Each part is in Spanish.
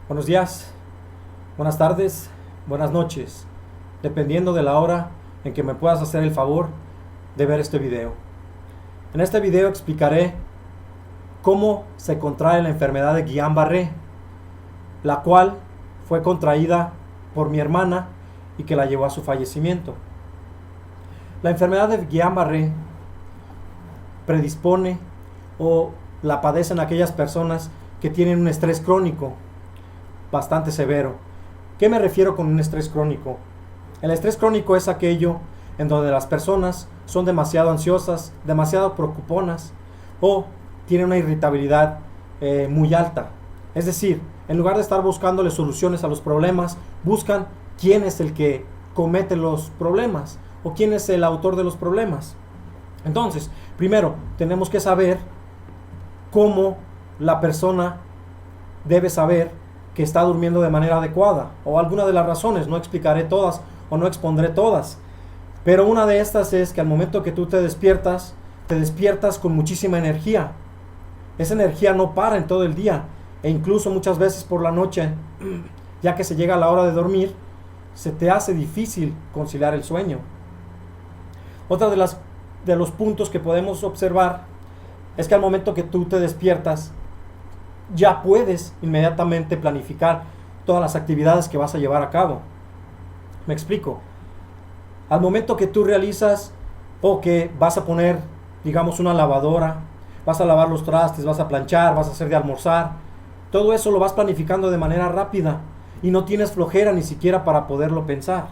Buenos días, buenas tardes, buenas noches, dependiendo de la hora en que me puedas hacer el favor de ver este video. En este video explicaré cómo se contrae la enfermedad de Guillain-Barré, la cual fue contraída por mi hermana y que la llevó a su fallecimiento. La enfermedad de Guillain-Barré predispone o la padecen aquellas personas que tienen un estrés crónico bastante severo. ¿Qué me refiero con un estrés crónico? El estrés crónico es aquello en donde las personas son demasiado ansiosas, demasiado preocuponas o tienen una irritabilidad muy alta. Es decir, en lugar de estar buscándole soluciones a los problemas, buscan quién es el que comete los problemas o quién es el autor de los problemas. Entonces, primero tenemos que saber cómo la persona debe saber que está durmiendo de manera adecuada, o alguna de las razones. No explicaré todas o no expondré todas, pero una de estas es que al momento que tú te despiertas con muchísima energía. Esa energía no para en todo el día, e incluso muchas veces por la noche, ya que se llega a la hora de dormir, se te hace difícil conciliar el sueño. Otra de los puntos que podemos observar es que al momento que tú te despiertas, ya puedes inmediatamente planificar todas las actividades que vas a llevar a cabo. Me explico. Al momento que tú realizas o que vas a poner, digamos, una lavadora, vas a lavar los trastes, vas a planchar, vas a hacer de almorzar, todo eso lo vas planificando de manera rápida y no tienes flojera ni siquiera para poderlo pensar.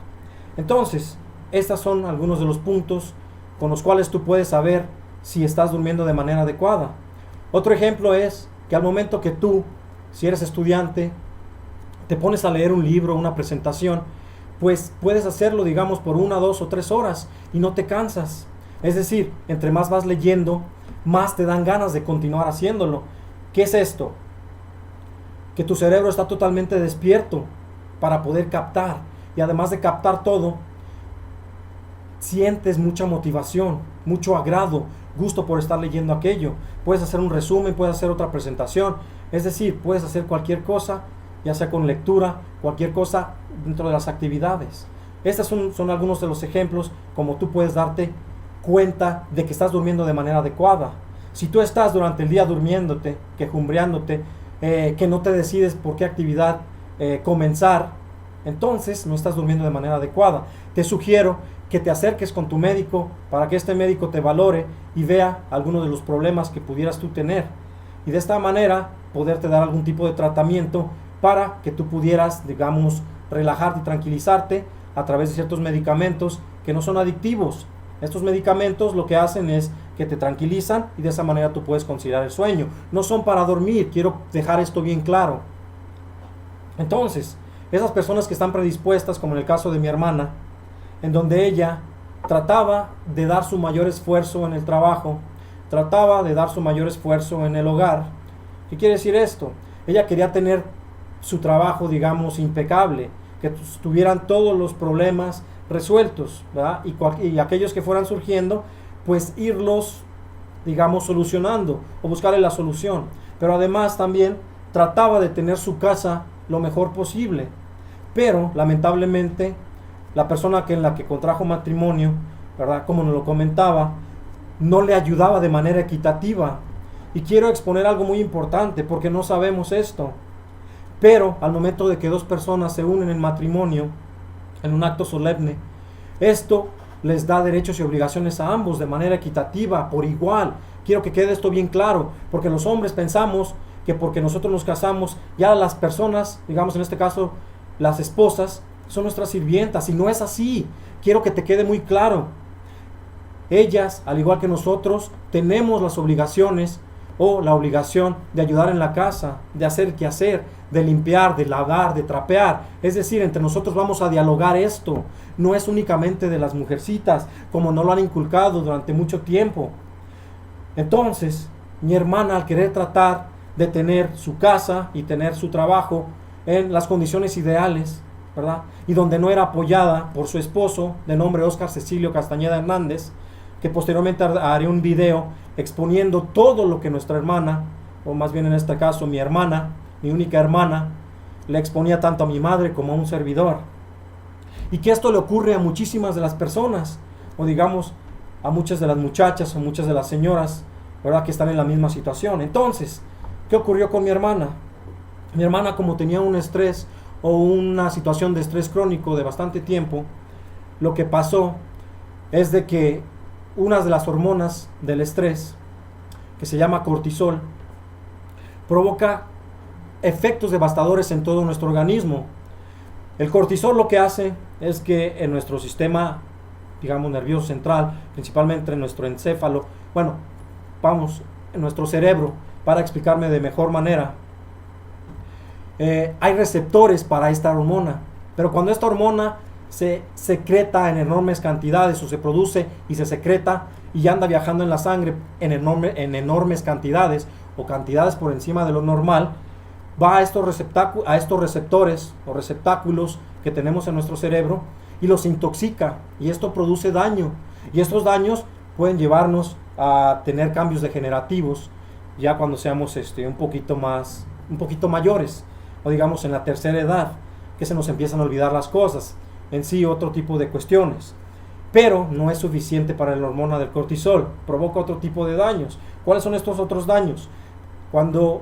Entonces, estos son algunos de los puntos con los cuales tú puedes saber si estás durmiendo de manera adecuada. Otro ejemplo es que al momento que tú, si eres estudiante, te pones a leer un libro, una presentación, pues puedes hacerlo, digamos, por 1, 2 o 3 horas y no te cansas. Es decir, entre más vas leyendo, más te dan ganas de continuar haciéndolo. ¿Qué es esto? Que tu cerebro está totalmente despierto para poder captar, y además de captar todo, sientes mucha motivación, mucho agrado, gusto por estar leyendo aquello. Puedes hacer un resumen, puedes hacer otra presentación, es decir, puedes hacer cualquier cosa, ya sea con lectura, cualquier cosa dentro de las actividades. Estos son algunos de los ejemplos como tú puedes darte cuenta de que estás durmiendo de manera adecuada. Si tú estás durante el día durmiéndote, quejumbreándote, que no te decides por qué actividad comenzar, entonces no estás durmiendo de manera adecuada. Te sugiero que te acerques con tu médico para que este médico te valore y vea algunos de los problemas que pudieras tú tener, y de esta manera poderte dar algún tipo de tratamiento para que tú pudieras, digamos, relajarte y tranquilizarte a través de ciertos medicamentos que no son adictivos. Estos medicamentos lo que hacen es que te tranquilizan y de esa manera tú puedes conciliar el sueño. No son para dormir, quiero dejar esto bien claro. Entonces, esas personas que están predispuestas, como en el caso de mi hermana, en donde ella trataba de dar su mayor esfuerzo en el trabajo, trataba de dar su mayor esfuerzo en el hogar. ¿Qué quiere decir esto? Ella quería tener su trabajo, digamos, impecable, que tuvieran todos los problemas resueltos, ¿verdad? Y aquellos que fueran surgiendo, pues irlos, digamos, solucionando o buscarle la solución. Pero además también trataba de tener su casa lo mejor posible. Pero lamentablemente la persona en la que contrajo matrimonio, ¿verdad?, como nos lo comentaba, no le ayudaba de manera equitativa. Y quiero exponer algo muy importante, porque no sabemos esto. Pero al momento de que dos personas se unen en matrimonio, en un acto solemne, esto les da derechos y obligaciones a ambos de manera equitativa, por igual. Quiero que quede esto bien claro, porque los hombres pensamos que porque nosotros nos casamos, ya las personas, digamos en este caso las esposas, son nuestras sirvientas, y no es así. Quiero que te quede muy claro. Ellas, al igual que nosotros, tenemos las obligaciones o la obligación de ayudar en la casa, de hacer qué hacer, de limpiar, de lavar, de trapear. Es decir, entre nosotros vamos a dialogar esto. No es únicamente de las mujercitas, como no lo han inculcado durante mucho tiempo. Entonces, mi hermana, al querer tratar de tener su casa y tener su trabajo en las condiciones ideales, ¿verdad?, y donde no era apoyada por su esposo, de nombre Óscar Cecilio Castañeda Hernández, que posteriormente haré un video exponiendo todo lo que nuestra hermana, o más bien en este caso mi hermana, mi única hermana, le exponía tanto a mi madre como a un servidor. Y que esto le ocurre a muchísimas de las personas, o digamos, a muchas de las muchachas o muchas de las señoras, ¿verdad?, que están en la misma situación. Entonces, ¿qué ocurrió con mi hermana? Mi hermana, como tenía un estrés o una situación de estrés crónico de bastante tiempo, lo que pasó es de que una de las hormonas del estrés, que se llama cortisol, provoca efectos devastadores en todo nuestro organismo. El cortisol lo que hace es que en nuestro sistema, digamos, nervioso central, principalmente en nuestro encéfalo, en nuestro cerebro, para explicarme de mejor manera, hay receptores para esta hormona, pero cuando esta hormona se secreta en enormes cantidades, o se produce y se secreta y anda viajando en la sangre en enormes cantidades, o cantidades por encima de lo normal, va a estos receptores o receptáculos que tenemos en nuestro cerebro y los intoxica, y esto produce daño, y estos daños pueden llevarnos a tener cambios degenerativos ya cuando seamos un poquito mayores, o digamos en la tercera edad, que se nos empiezan a olvidar las cosas, en sí otro tipo de cuestiones. Pero no es suficiente para la hormona del cortisol, provoca otro tipo de daños. ¿Cuáles son estos otros daños? Cuando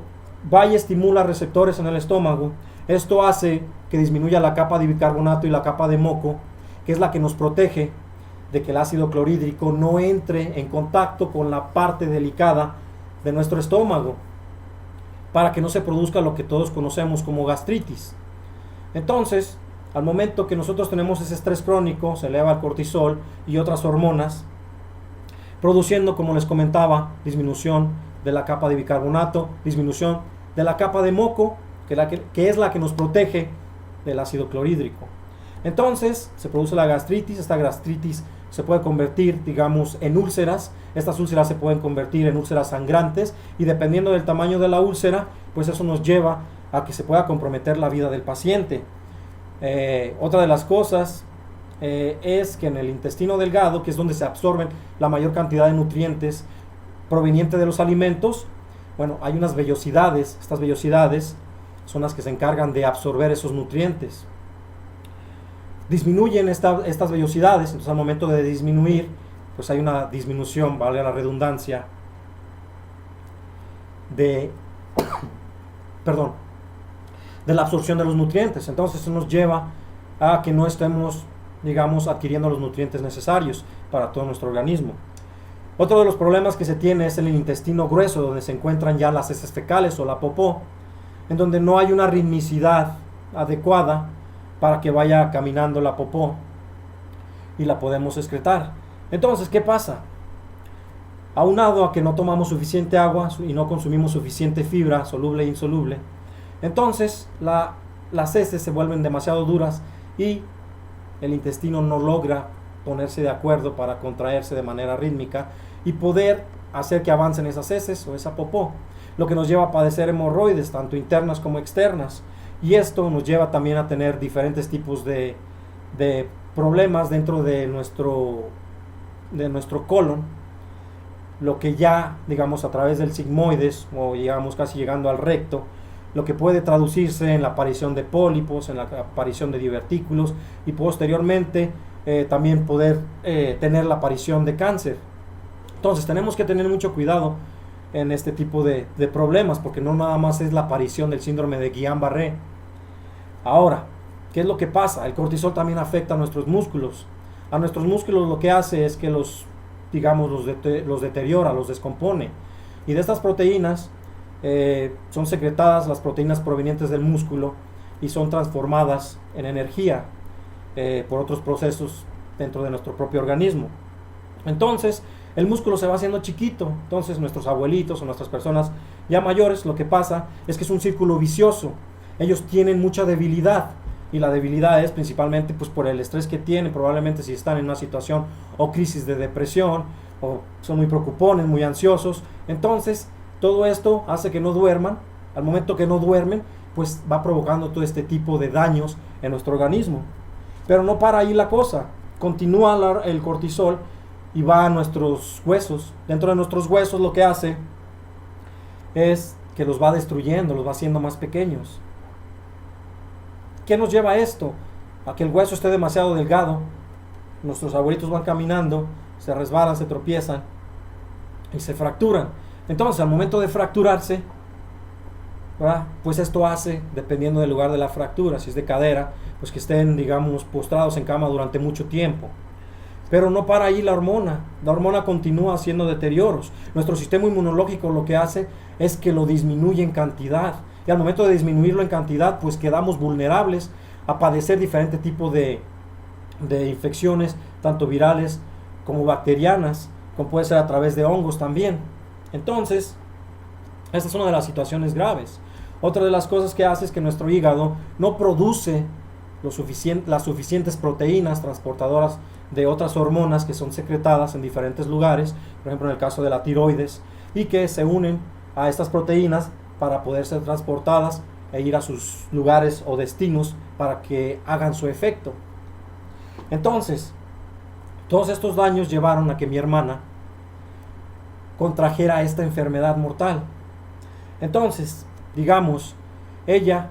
va y estimula receptores en el estómago, esto hace que disminuya la capa de bicarbonato y la capa de moco, que es la que nos protege de que el ácido clorhídrico no entre en contacto con la parte delicada de nuestro estómago, para que no se produzca lo que todos conocemos como gastritis. Entonces, al momento que nosotros tenemos ese estrés crónico, se eleva el cortisol y otras hormonas, produciendo, como les comentaba, disminución de la capa de bicarbonato, disminución de la capa de moco, que es la que nos protege del ácido clorhídrico. Entonces se produce la gastritis. Esta gastritis se puede convertir, digamos, en úlceras. Estas úlceras se pueden convertir en úlceras sangrantes, y dependiendo del tamaño de la úlcera, pues eso nos lleva a que se pueda comprometer la vida del paciente. Otra de las cosas es que en el intestino delgado, que es donde se absorben la mayor cantidad de nutrientes provenientes de los alimentos, hay unas vellosidades. Estas vellosidades son las que se encargan de absorber esos nutrientes. Disminuyen estas vellosidades, entonces al momento de disminuir, pues hay una disminución, valga la redundancia, de la absorción de los nutrientes. Entonces eso nos lleva a que no estemos, digamos, adquiriendo los nutrientes necesarios para todo nuestro organismo. Otro de los problemas que se tiene es el intestino grueso, donde se encuentran ya las heces fecales o la popó, en donde no hay una ritmicidad adecuada para que vaya caminando la popó y la podemos excretar. Entonces, ¿qué pasa? Aunado a que no tomamos suficiente agua y no consumimos suficiente fibra soluble e insoluble, entonces las heces se vuelven demasiado duras y el intestino no logra ponerse de acuerdo para contraerse de manera rítmica y poder hacer que avancen esas heces o esa popó, lo que nos lleva a padecer hemorroides, tanto internas como externas. Y esto nos lleva también a tener diferentes tipos de problemas dentro de nuestro colon, lo que ya, digamos, a través del sigmoides, o llegamos casi llegando al recto, lo que puede traducirse en la aparición de pólipos, en la aparición de divertículos, y posteriormente también poder tener la aparición de cáncer. Entonces tenemos que tener mucho cuidado en este tipo de problemas, porque no nada más es la aparición del síndrome de Guillain-Barré. Ahora, ¿qué es lo que pasa? El cortisol también afecta a nuestros músculos. A nuestros músculos lo que hace es que los deteriora, los descompone. Y de estas proteínas son secretadas las proteínas provenientes del músculo y son transformadas en energía por otros procesos dentro de nuestro propio organismo. Entonces, el músculo se va haciendo chiquito. Entonces, nuestros abuelitos o nuestras personas ya mayores, lo que pasa es que es un círculo vicioso. Ellos tienen mucha debilidad, y la debilidad es principalmente pues por el estrés que tienen, probablemente si están en una situación o crisis de depresión, o son muy preocupones, muy ansiosos. Entonces todo esto hace que no duerman. Al momento que no duermen, pues va provocando todo este tipo de daños en nuestro organismo. Pero no para ahí la cosa, continúa el cortisol y va a nuestros huesos. Dentro de nuestros huesos lo que hace es que los va destruyendo, los va haciendo más pequeños. ¿Qué nos lleva a esto? A que el hueso esté demasiado delgado, nuestros abuelitos van caminando, se resbalan, se tropiezan y se fracturan. Entonces, al momento de fracturarse, ¿verdad? Pues esto hace, dependiendo del lugar de la fractura, si es de cadera, pues que estén, digamos, postrados en cama durante mucho tiempo. Pero no para ahí la hormona continúa haciendo deterioros. Nuestro sistema inmunológico lo que hace es que lo disminuye en cantidad, y al momento de disminuirlo en cantidad, pues quedamos vulnerables a padecer diferentes tipos de infecciones, tanto virales como bacterianas, como puede ser a través de hongos también. Entonces, esta es una de las graves. Otra de las cosas que hace es que nuestro hígado no produce las suficientes proteínas transportadoras de otras hormonas que son secretadas en diferentes lugares, por ejemplo en el caso de la tiroides, y que se unen a estas proteínas para poder ser transportadas e ir a sus lugares o destinos para que hagan su efecto. Entonces, todos estos daños llevaron a que mi hermana contrajera esta enfermedad mortal. Entonces, digamos, ella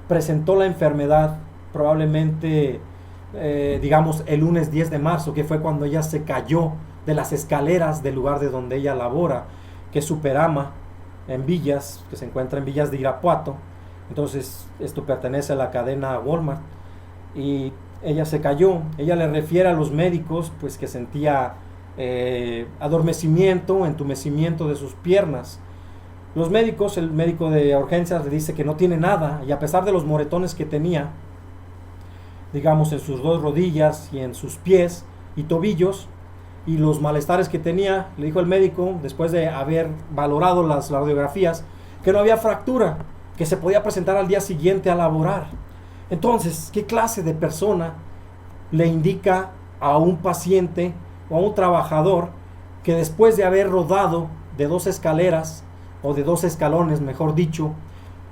presentó la enfermedad probablemente, digamos, el lunes 10 de marzo, que fue cuando ella se cayó de las escaleras del lugar de donde ella labora, que es Superama, en Villas, que se encuentra en Villas de Irapuato. Entonces, esto pertenece a la cadena Walmart. Y ella se cayó. Ella le refiere a los médicos, pues, que sentía adormecimiento, entumecimiento de sus piernas. Los médicos, el médico de urgencias le dice que no tiene nada, y a pesar de los moretones que tenía, digamos, en sus dos rodillas y en sus pies y tobillos, y los malestares que tenía, le dijo el médico, después de haber valorado las radiografías, que no había fractura, que se podía presentar al día siguiente a laborar. Entonces, ¿qué clase de persona le indica a un paciente o a un trabajador que después de haber rodado de 2 escaleras, o de 2 escalones, mejor dicho,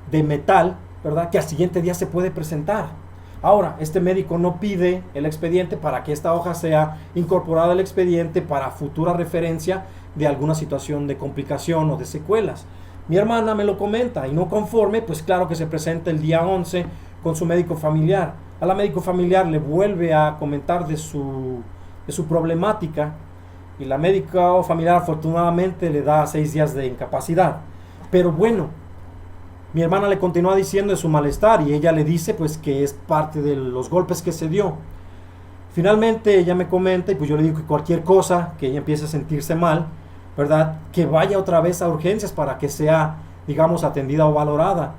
de metal, ¿verdad?, que al siguiente día se puede presentar? Ahora, este médico no pide el expediente para que esta hoja sea incorporada al expediente para futura referencia de alguna situación de complicación o de secuelas. Mi hermana me lo comenta, y no conforme, pues claro que se presenta el día 11 con su médico familiar. A la médico familiar le vuelve a comentar de su problemática, y la médica familiar afortunadamente le da 6 días de incapacidad. Pero bueno, mi hermana le continúa diciendo de su malestar, y ella le dice pues que es parte de los golpes que se dio. Finalmente ella me comenta, y pues yo le digo que cualquier cosa que ella empiece a sentirse mal, ¿verdad?, que vaya otra vez a urgencias para que sea, digamos, atendida o valorada,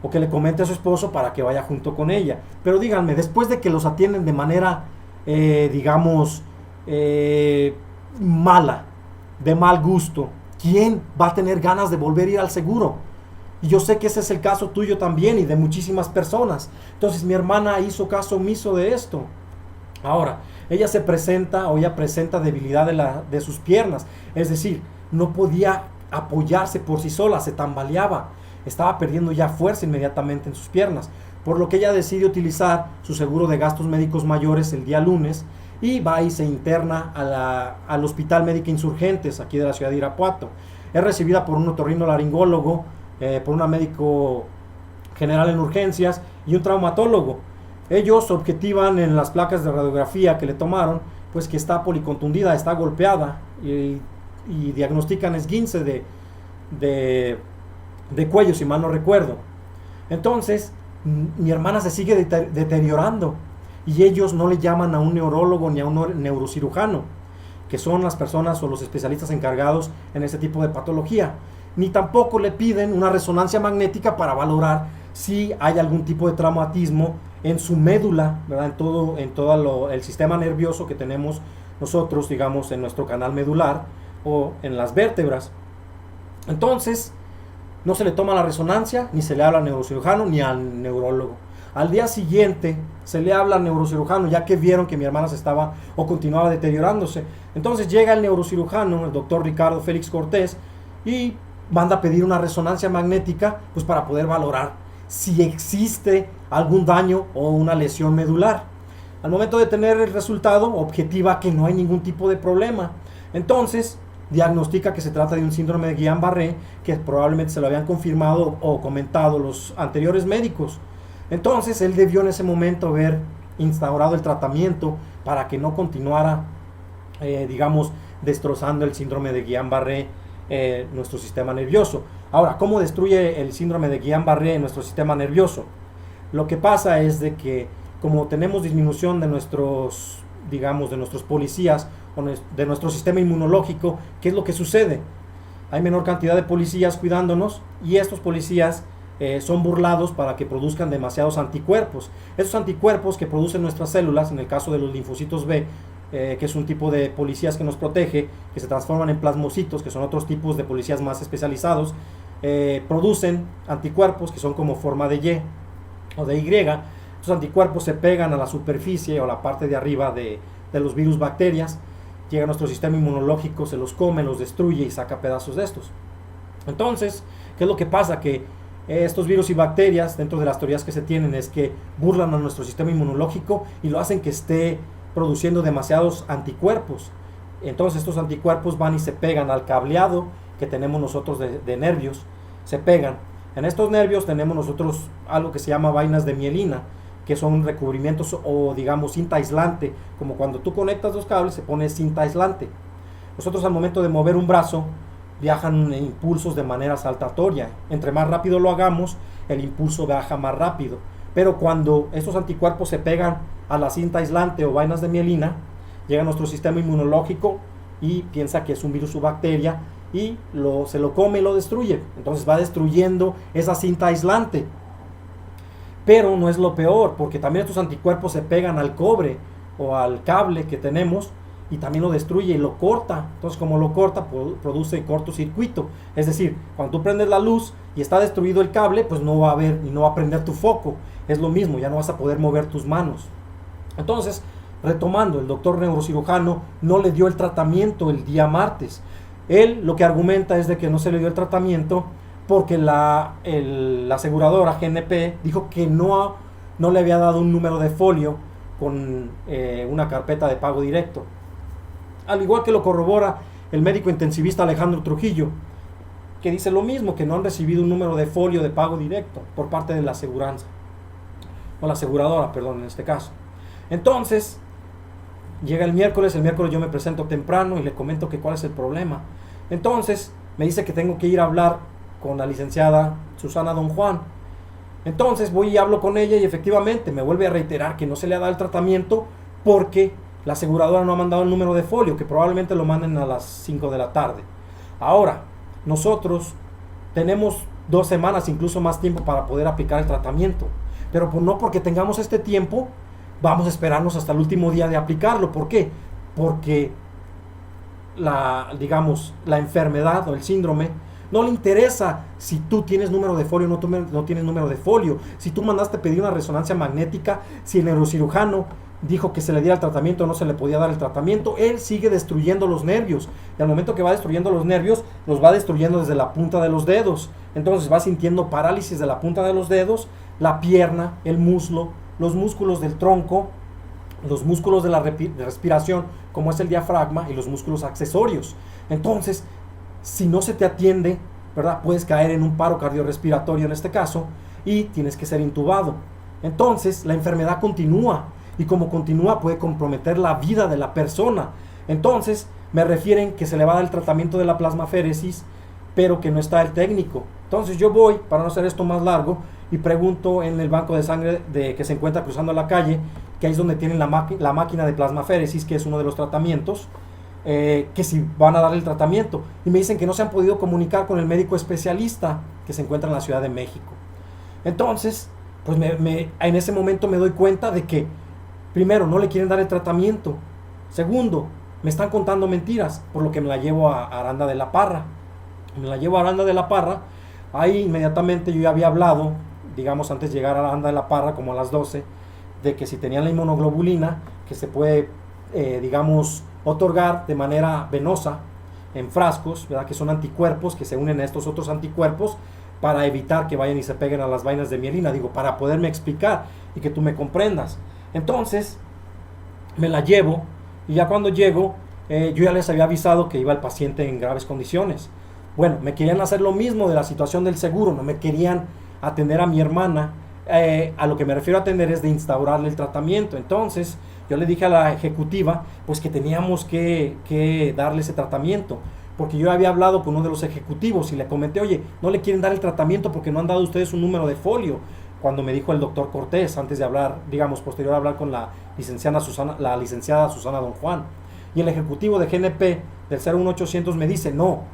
o que le comente a su esposo para que vaya junto con ella. Pero díganme, después de que los atienden de manera, digamos, mala, de mal gusto, ¿quién va a tener ganas de volver a ir al seguro? Y yo sé que ese es el caso tuyo también y de muchísimas personas. Entonces mi hermana hizo caso omiso de esto. Ahora, ella presenta debilidad de sus piernas, es decir, no podía apoyarse por sí sola, se tambaleaba, estaba perdiendo ya fuerza inmediatamente en sus piernas, por lo que ella decide utilizar su seguro de gastos médicos mayores el día lunes, y va y se interna al Hospital Médica Insurgentes, aquí de la ciudad de Irapuato. Es recibida por un otorrinolaringólogo, por un médico general en urgencias y un traumatólogo. Ellos objetivan en las placas de radiografía que le tomaron, pues que está policontundida, está golpeada, y diagnostican esguince de cuello, si mal no recuerdo. Entonces, mi hermana se sigue deteriorando, y ellos no le llaman a un neurólogo ni a un neurocirujano, que son las personas o los especialistas encargados en ese tipo de patología, ni tampoco le piden una resonancia magnética para valorar si hay algún tipo de traumatismo en su médula, ¿verdad?, en todo el sistema nervioso que tenemos nosotros, digamos, en nuestro canal medular o en las vértebras. Entonces, no se le toma la resonancia, ni se le habla al neurocirujano ni al neurólogo. Al día siguiente se le habla al neurocirujano, ya que vieron que mi hermana se estaba o continuaba deteriorándose. Entonces llega el neurocirujano, el doctor Ricardo Félix Cortés, y manda a pedir una resonancia magnética, pues para poder valorar si existe algún daño o una lesión medular. Al momento de tener el resultado, objetiva que no hay ningún tipo de problema. Entonces diagnostica que se trata de un síndrome de Guillain-Barré, que probablemente se lo habían confirmado o comentado los anteriores médicos. Entonces él debió en ese momento haber instaurado el tratamiento para que no continuara, digamos, destrozando el síndrome de Guillain-Barré nuestro sistema nervioso. Ahora, ¿cómo destruye el síndrome de Guillain-Barré nuestro sistema nervioso? Lo que pasa es de que como tenemos disminución de nuestros, digamos, de nuestros policías o de nuestro sistema inmunológico, ¿qué es lo que sucede? Hay menor cantidad de policías cuidándonos y estos policías son burlados para que produzcan demasiados anticuerpos. Esos anticuerpos que producen nuestras células, en el caso de los linfocitos B, que es un tipo de policías que nos protege, que se transforman en plasmocitos, que son otros tipos de policías más especializados, producen anticuerpos que son como forma de Y o de Y. Estos anticuerpos se pegan a la superficie o a la parte de arriba de los virus, bacterias, llega a nuestro sistema inmunológico, se los come, los destruye y saca pedazos de estos. Entonces, ¿qué es lo que pasa? Que estos virus y bacterias, dentro de las teorías que se tienen, es que burlan a nuestro sistema inmunológico y lo hacen que esté produciendo demasiados anticuerpos. Entonces estos anticuerpos van y se pegan al cableado que tenemos nosotros de nervios, se pegan. En estos nervios tenemos nosotros algo que se llama vainas de mielina, que son recubrimientos o digamos cinta aislante, como cuando tú conectas los cables se pone cinta aislante. Nosotros al momento de mover un brazo viajan impulsos de manera saltatoria. Entre más rápido lo hagamos, el impulso viaja más rápido. Pero cuando estos anticuerpos se pegan a la cinta aislante o vainas de mielina, llega a nuestro sistema inmunológico y piensa que es un virus o bacteria y se lo come y lo destruye. Entonces va destruyendo esa cinta aislante. Pero no es lo peor, porque también estos anticuerpos se pegan al cobre o al cable que tenemos y también lo destruye y lo corta. Entonces como lo corta, produce cortocircuito. Es decir, cuando tú prendes la luz y está destruido el cable, pues no va a haber y no va a prender tu foco. Es lo mismo, ya no vas a poder mover tus manos. Entonces, retomando, el doctor neurocirujano no le dio el tratamiento el día martes. Él lo que argumenta es de que no se le dio el tratamiento porque la aseguradora GNP dijo que no le había dado un número de folio con una carpeta de pago directo. Al igual que lo corrobora el médico intensivista Alejandro Trujillo, que dice lo mismo, que no han recibido un número de folio de pago directo por parte de la aseguranza, o la aseguradora, perdón, en este caso. Entonces, llega el miércoles yo me presento temprano y le comento que cuál es el problema. Entonces, me dice que tengo que ir a hablar con la licenciada Susana Don Juan. Entonces voy y hablo con ella y efectivamente me vuelve a reiterar que no se le ha dado el tratamiento porque la aseguradora no ha mandado el número de folio, que probablemente lo manden a las 5 de la tarde. Ahora, nosotros tenemos 2 semanas, incluso más tiempo para poder aplicar el tratamiento. Pero no porque tengamos este tiempo, vamos a esperarnos hasta el último día de aplicarlo. ¿Por qué? Porque la enfermedad o el síndrome no le interesa si tú tienes número de folio o no tienes número de folio. Si tú mandaste pedir una resonancia magnética, si el neurocirujano dijo que se le diera el tratamiento o no se le podía dar el tratamiento, él sigue destruyendo los nervios. Y al momento que va destruyendo los nervios, los va destruyendo desde la punta de los dedos. Entonces va sintiendo parálisis de la punta de los dedos, la pierna, el muslo, los músculos del tronco, los músculos de la respiración, como es el diafragma, y los músculos accesorios. Entonces, si no se te atiende, ¿verdad?, puedes caer en un paro cardiorrespiratorio en este caso y tienes que ser intubado. Entonces, la enfermedad continúa y como continúa puede comprometer la vida de la persona. Entonces, me refieren que se le va a dar el tratamiento de la plasmaféresis, pero que no está el técnico. Entonces, yo voy, para no hacer esto más largo, y pregunto en el banco de sangre que se encuentra cruzando la calle, que ahí es donde tienen la máquina de plasmaféresis, que es uno de los tratamientos, que si van a dar el tratamiento. Y me dicen que no se han podido comunicar con el médico especialista que se encuentra en la Ciudad de México. Entonces, pues en ese momento me doy cuenta de que, primero, no le quieren dar el tratamiento. Segundo, me están contando mentiras, por lo que me la llevo a Aranda de la Parra. Me la llevo a Aranda de la Parra. Ahí inmediatamente yo ya había hablado, digamos antes de llegar a Aranda de la Parra, como a las 12, de que si tenían la inmunoglobulina, que se puede, otorgar de manera venosa en frascos, ¿verdad?, que son anticuerpos que se unen a estos otros anticuerpos para evitar que vayan y se peguen a las vainas de mielina, para poderme explicar y que tú me comprendas. Entonces, me la llevo y ya cuando llego, yo ya les había avisado que iba el paciente en graves condiciones. Bueno, me querían hacer lo mismo de la situación del seguro, no me querían atender a mi hermana a lo que me refiero a atender es de instaurarle el tratamiento. Entonces yo le dije a la ejecutiva pues que teníamos que darle ese tratamiento, porque yo había hablado con uno de los ejecutivos y le comenté, oye, no le quieren dar el tratamiento porque no han dado ustedes un número de folio. Cuando me dijo el doctor Cortés, antes de hablar, digamos, posterior a hablar con la licenciada Susana Don Juan, y el ejecutivo de GNP del 01800 me dice, no,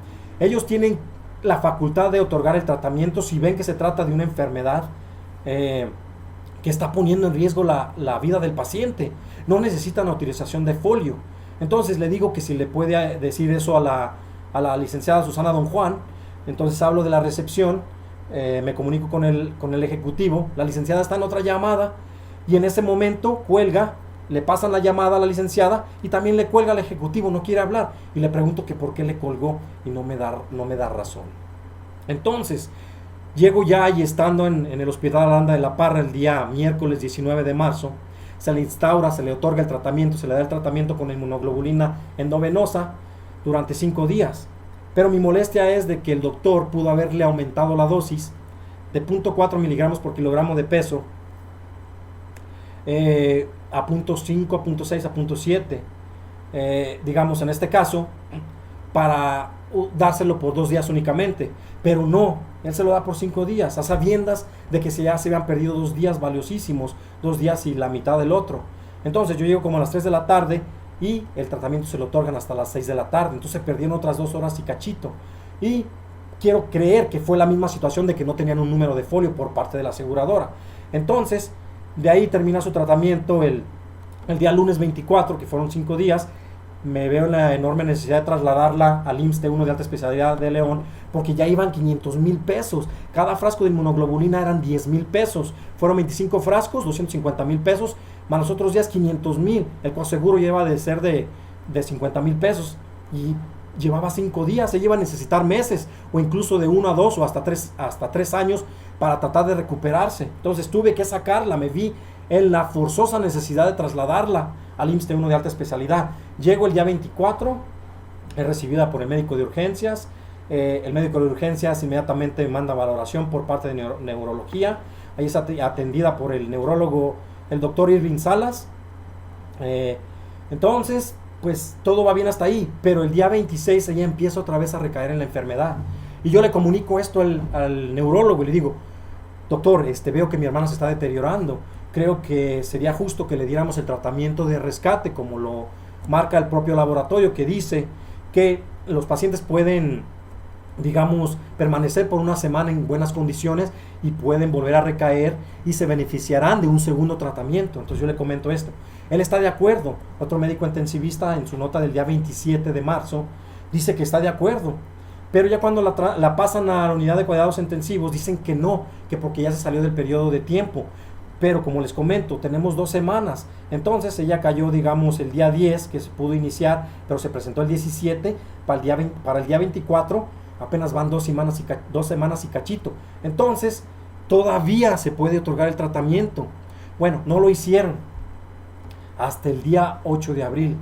ellos tienen la facultad de otorgar el tratamiento si ven que se trata de una enfermedad que está poniendo en riesgo la vida del paciente. No necesitan autorización de folio. Entonces le digo que si le puede decir eso a la licenciada Susana Don Juan. Entonces hablo de la recepción, me comunico con el ejecutivo, la licenciada está en otra llamada y en ese momento cuelga, le pasan la llamada a la licenciada y también le cuelga al ejecutivo, no quiere hablar, y le pregunto que por qué le colgó y no me da razón. Entonces llego ya y estando en el Hospital Aranda de la Parra el día miércoles 19 de marzo, se le instaura, se le otorga el tratamiento, se le da el tratamiento con inmunoglobulina endovenosa durante 5 días. Pero mi molestia es de que el doctor pudo haberle aumentado la dosis de 0.4 miligramos por kilogramo de peso a 0.5, a 0.6, a 0.7, digamos en este caso, para dárselo por 2 días únicamente. Pero no, él se lo da por 5 días, a sabiendas de que ya se habían perdido 2 días valiosísimos, 2 días y la mitad del otro. Entonces yo llego como a las 3 de la tarde y el tratamiento se lo otorgan hasta las 6 de la tarde, entonces perdieron otras 2 horas y cachito. Y quiero creer que fue la misma situación de que no tenían un número de folio por parte de la aseguradora. Entonces, de ahí termina su tratamiento el día lunes 24, que fueron 5 días. Me veo en la enorme necesidad de trasladarla al IMSS T1 de alta especialidad de León, porque ya iban 500,000 pesos. Cada frasco de inmunoglobulina eran 10,000 pesos. Fueron 25 frascos, 250,000 pesos, más los otros días 500,000. El coaseguro lleva de ser de 50,000 pesos. Y llevaba 5 días, ella iba a necesitar meses, o incluso de 1 a 2 o hasta 3 años para tratar de recuperarse. Entonces tuve que sacarla, me vi en la forzosa necesidad de trasladarla al IMSS T1 de alta especialidad. Llego el día 24, es recibida por el médico de urgencias. El médico de urgencias inmediatamente manda valoración por parte de neurología. Ahí es atendida por el neurólogo, el doctor Irving Salas. Entonces, pues todo va bien hasta ahí, pero el día 26 ella empieza otra vez a recaer en la enfermedad. Y yo le comunico esto al neurólogo y le digo, doctor, veo que mi hermana se está deteriorando. Creo que sería justo que le diéramos el tratamiento de rescate, como lo marca el propio laboratorio, que dice que los pacientes pueden, digamos, permanecer por 1 semana en buenas condiciones y pueden volver a recaer y se beneficiarán de un segundo tratamiento. Entonces yo le comento esto. Él está de acuerdo. Otro médico intensivista en su nota del día 27 de marzo dice que está de acuerdo. Pero ya cuando la pasan a la unidad de cuidados intensivos dicen que no, que porque ya se salió del periodo de tiempo. Pero como les comento, tenemos 2 semanas. Entonces ella cayó, digamos, el día 10, que se pudo iniciar, pero se presentó el 17, para el día 24, apenas van 2 semanas y cachito. Entonces, todavía se puede otorgar el tratamiento. Bueno, no lo hicieron hasta el día 8 de abril,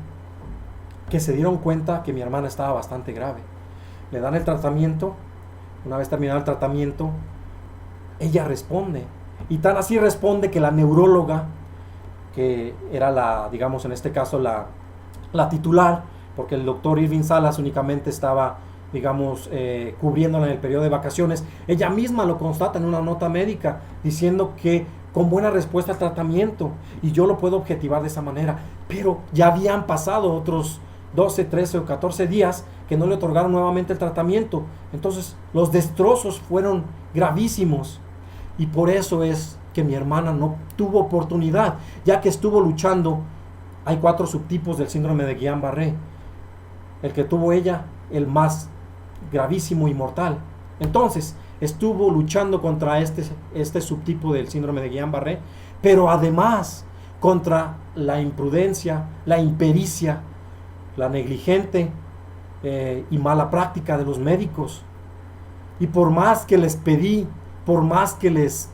que se dieron cuenta que mi hermana estaba bastante grave. Le dan el tratamiento. Una vez terminado el tratamiento, ella responde. Y tan así responde que la neuróloga, que era la, digamos en este caso la titular, porque el doctor Irving Salas únicamente estaba, digamos, cubriéndola en el periodo de vacaciones, ella misma lo constata en una nota médica, diciendo que con buena respuesta al tratamiento, y yo lo puedo objetivar de esa manera, pero ya habían pasado otros 12, 13 o 14 días que no le otorgaron nuevamente el tratamiento. Entonces los destrozos fueron gravísimos. Y por eso es que mi hermana no tuvo oportunidad, ya que estuvo luchando. Hay 4 subtipos del síndrome de Guillain-Barré. El que tuvo ella, el más gravísimo y mortal. Entonces, estuvo luchando contra este subtipo del síndrome de Guillain-Barré, pero además contra la imprudencia, la impericia, la negligente y mala práctica de los médicos. Y por más que les pedí, por más que les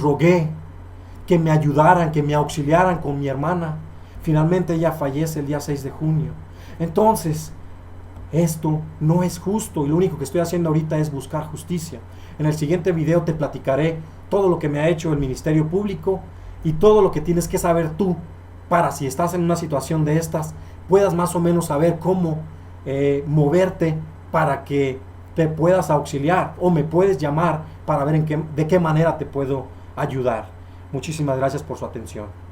rogué que me ayudaran, que me auxiliaran con mi hermana, finalmente ella fallece el día 6 de junio. Entonces, esto no es justo y lo único que estoy haciendo ahorita es buscar justicia. En el siguiente video te platicaré todo lo que me ha hecho el Ministerio Público y todo lo que tienes que saber tú para, si estás en una situación de estas, puedas más o menos saber cómo moverte para que te puedas auxiliar, o me puedes llamar para ver de qué manera te puedo ayudar. Muchísimas gracias por su atención.